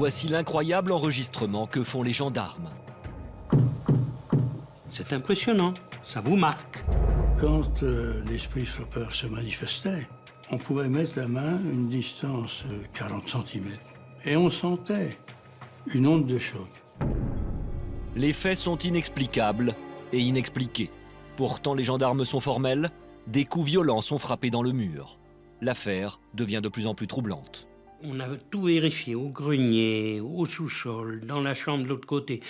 Voici l'incroyable enregistrement que font les gendarmes. C'est impressionnant, ça vous marque. Quand l'esprit stopper se manifestait, on pouvait mettre la main à une distance de 40 cm. Et on sentait une onde de choc. Les faits sont inexplicables et inexpliqués. Pourtant, les gendarmes sont formels. Des coups violents sont frappés dans le mur. L'affaire devient de plus en plus troublante. On avait tout vérifié, au grenier, au sous-sol, dans la chambre de l'autre côté.